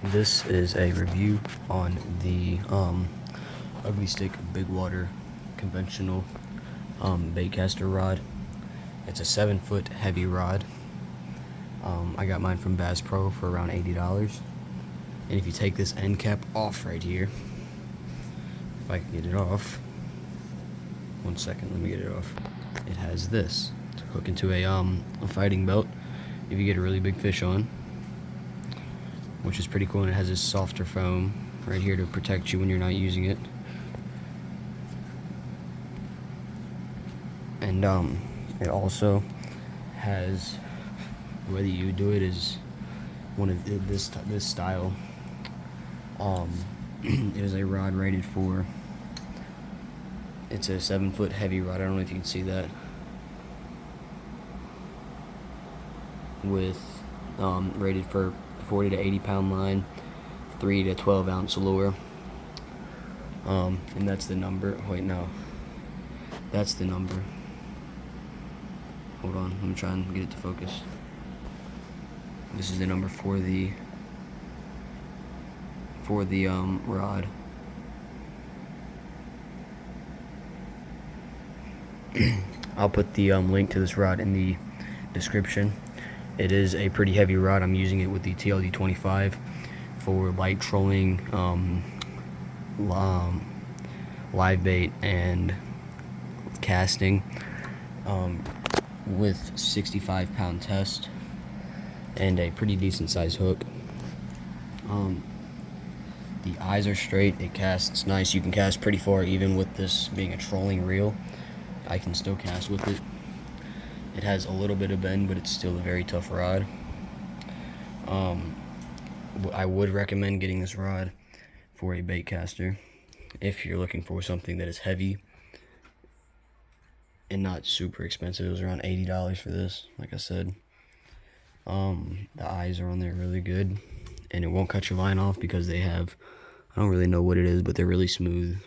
This is a review on the Ugly Stik Bigwater conventional baitcaster rod. It's a 7-foot heavy rod. I got mine from Bass Pro for around $80. And if you take this end cap off right here, if I can get it off, 1 second, let me get it off. It has this to hook into a fighting belt if you get a really big fish on, which is pretty cool, and it has this softer foam right here to protect you when you're not using it. And it also has, whether you do it is one of this style, it is a rod rated for, it's a 7-foot heavy rod. I don't know if you can see that, with rated for 40 to 80 pound line, 3 to 12 ounce lure, and that's the number. Wait, no, that's the number. Hold on, let me try and get it to focus. This is the number for the rod. I'll put the link to this rod in the description. It is a pretty heavy rod. I'm using it with the TLD 25 for light trolling, live bait, and casting, with 65-pound test and a pretty decent size hook. The eyes are straight. It casts nice. You can cast pretty far even with this being a trolling reel. I can still cast with it. It has a little bit of bend, but it's still a very tough rod. I would recommend getting this rod for a bait caster if you're looking for something that is heavy and not super expensive. It was around $80 for this, like I said. The eyes are on there really good, and it won't cut your line off because they have, I don't really know what it is, but they're really smooth.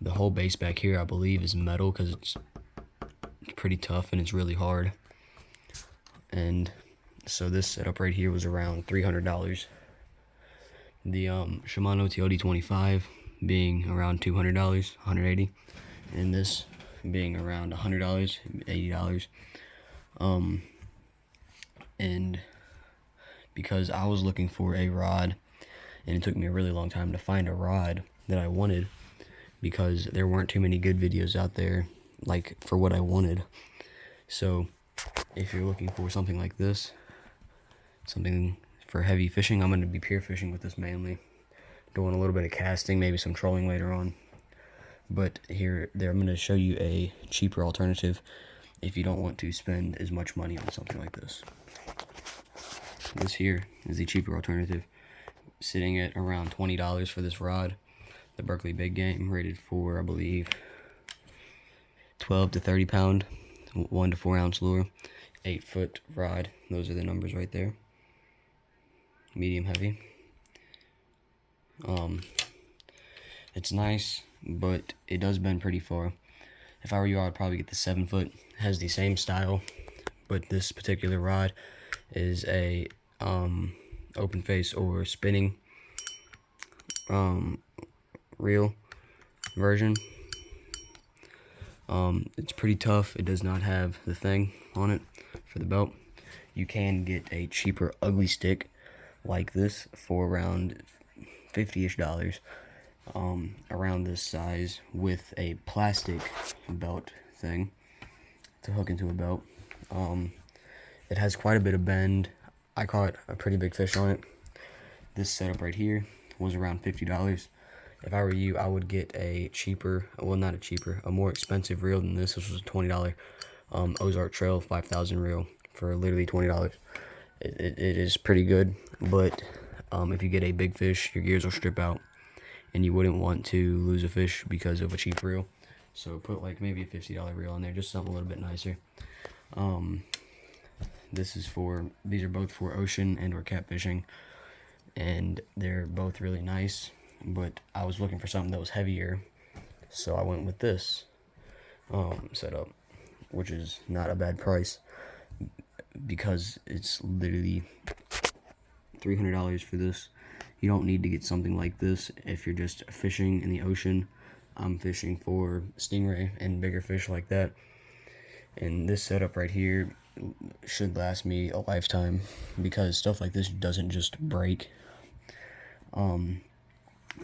The whole base back here, I believe, is metal because it's pretty tough and it's really hard. And so this setup right here was around $300. The Shimano TLD 25 being around $200, $180, and this being around $100, $80. And because I was looking for a rod, and it took me a really long time to find a rod that I wanted, because there weren't too many good videos out there like for what I wanted. So if you're looking for something like this, something for heavy fishing, I'm going to be pier fishing with this mainly, doing a little bit of casting, maybe some trolling later on. But I'm going to show you a cheaper alternative if you don't want to spend as much money on something like this. This here is the cheaper alternative, sitting at around $20 for this rod. The Berkley Big Game, rated for, I believe, 12 to 30 pound, 1 to 4 ounce lure, 8-foot rod. Those are the numbers right there. Medium heavy. It's nice, but it does bend pretty far. If I were you, I would probably get the 7-foot. It has the same style, but this particular rod is a open face or spinning reel version. It's pretty tough. It does not have the thing on it for the belt. You can get a cheaper Ugly Stik like this for around $50-ish, around this size, with a plastic belt thing to hook into a belt. It has quite a bit of bend. I caught a pretty big fish on it. This setup right here was around $50. If I were you, I would get a cheaper, well, not a cheaper, a more expensive reel than this. This was a $20 Ozark Trail 5000 reel for literally $20. It is pretty good, but if you get a big fish, your gears will strip out, and you wouldn't want to lose a fish because of a cheap reel. So put like maybe a $50 reel on there, just something a little bit nicer. These are both for ocean and or catfishing, and they're both really nice, but I was looking for something that was heavier, so I went with this setup, which is not a bad price. because it's literally $300 for this. You don't need to get something like this if you're just fishing in the ocean. I'm fishing for stingray and bigger fish like that. And this setup right here should last me a lifetime because stuff like this doesn't just break.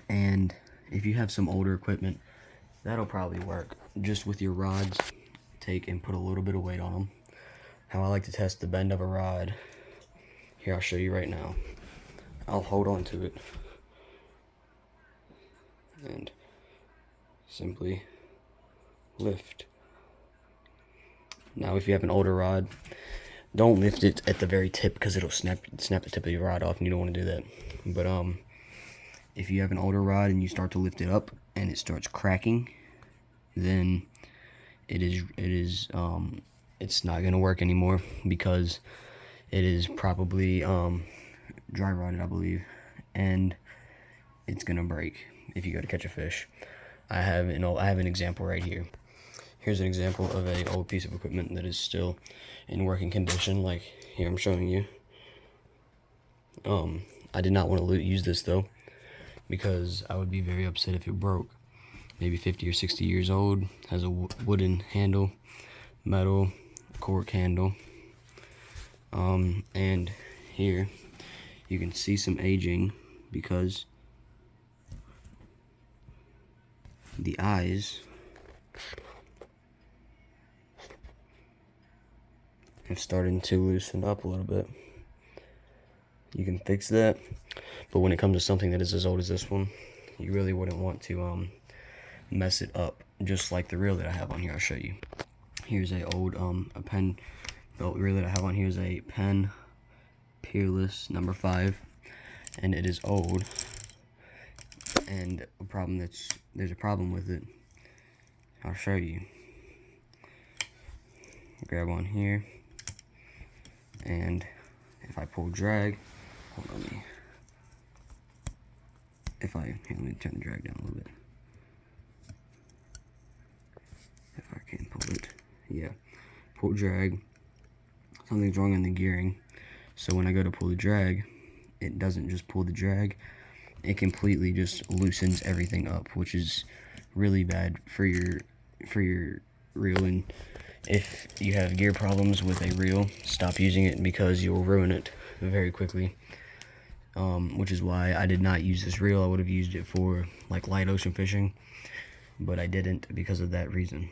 And if you have some older equipment, that'll probably work. Just with your rods, take and put a little bit of weight on them. How I like to test the bend of a rod, here I'll show you right now. I'll hold on to it and simply lift. Now if you have an older rod, don't lift it at the very tip because it'll snap the tip of your rod off, and you don't want to do that. But if you have an older rod and you start to lift it up and it starts cracking, then it's not gonna work anymore because it is probably dry rotted, I believe, and it's gonna break if you go to catch a fish. I have an example right here. Here's an example of an old piece of equipment that is still in working condition, like here I'm showing you. I did not want to use this though, because I would be very upset if it broke. Maybe 50 or 60 years old, has a wooden handle, metal cork handle. And here you can see some aging because the eyes have started to loosen up a little bit. You can fix that, but when it comes to something that is as old as this one, you really wouldn't want to mess it up, just like the reel that I have on here. I'll show you. Here's a old a Penn belt reel that I have on here is a Penn Peerless number 5, and it is old, and there's a problem with it. I'll show you. Grab on here, and if I pull drag, hold on me. Let me turn the drag down a little bit. If I can pull it, yeah, pull drag. Something's wrong in the gearing. So when I go to pull the drag, it doesn't just pull the drag, it completely just loosens everything up, which is really bad for your reel. And if you have gear problems with a reel, stop using it because you'll ruin it very quickly. Which is why I did not use this reel. I would have used it for like light ocean fishing, but I didn't because of that reason.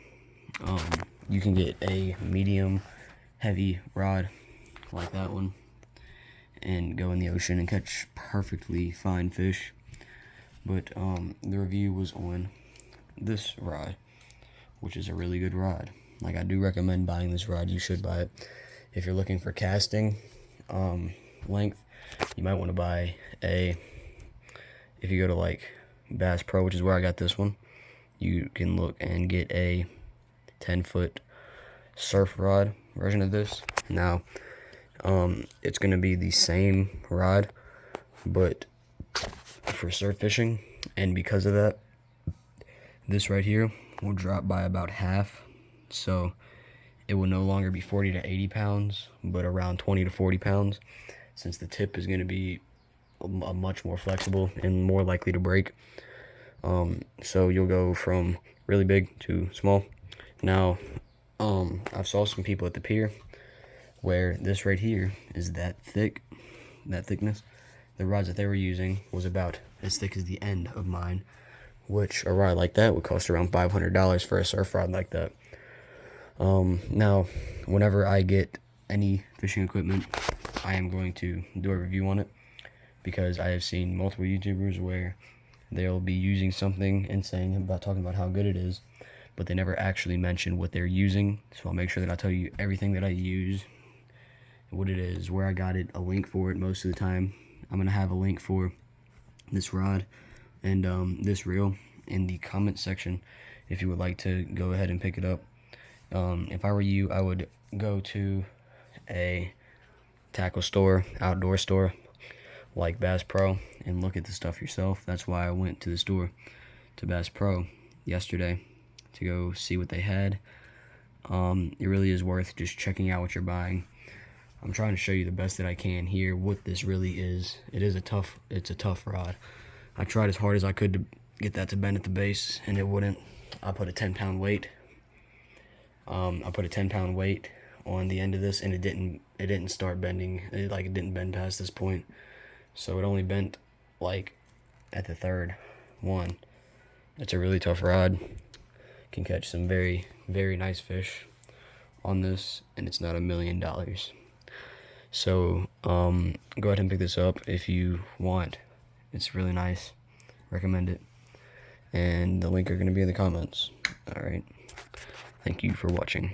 You can get a medium heavy rod like that one and go in the ocean and catch perfectly fine fish. But the review was on this rod, which is a really good rod. Like, I do recommend buying this rod. You should buy it. If you're looking for casting length, you might want to buy if you go to like Bass Pro, which is where I got this one, you can look and get a 10-foot surf rod version of this. Now, it's going to be the same rod, but for surf fishing, and because of that, this right here will drop by about half, so it will no longer be 40 to 80 pounds, but around 20 to 40 pounds, since the tip is going to be much more flexible and more likely to break. So you'll go from really big to small. Now, I've saw some people at the pier where this right here is that thickness. The rods that they were using was about as thick as the end of mine, which a rod like that would cost around $500 for a surf rod like that. Now, whenever I get any fishing equipment, I am going to do a review on it, because I have seen multiple YouTubers where they'll be using something and talking about how good it is, but they never actually mention what they're using. So I'll make sure that I tell you everything that I use, what it is, where I got it, a link for it most of the time. I'm going to have a link for this rod and this reel in the comment section if you would like to go ahead and pick it up. If I were you, I would go to a tackle store, outdoor store like Bass Pro, and look at the stuff yourself. That's why I went to the store, to Bass Pro yesterday, to go see what they had. It really is worth just checking out what you're buying. I'm trying to show you the best that I can here what this really is. It's a tough rod. I tried as hard as I could to get that to bend at the base, and it wouldn't. I put a 10-pound weight. I put a 10-pound weight on the end of this, and it didn't start bending. It didn't bend past this point, so it only bent like at the third one. It's a really tough rod. Can catch some very, very nice fish on this, and it's not $1 million. So go ahead and pick this up if you want. It's really nice. Recommend it. And the link are going to be in the comments. All right. Thank you for watching.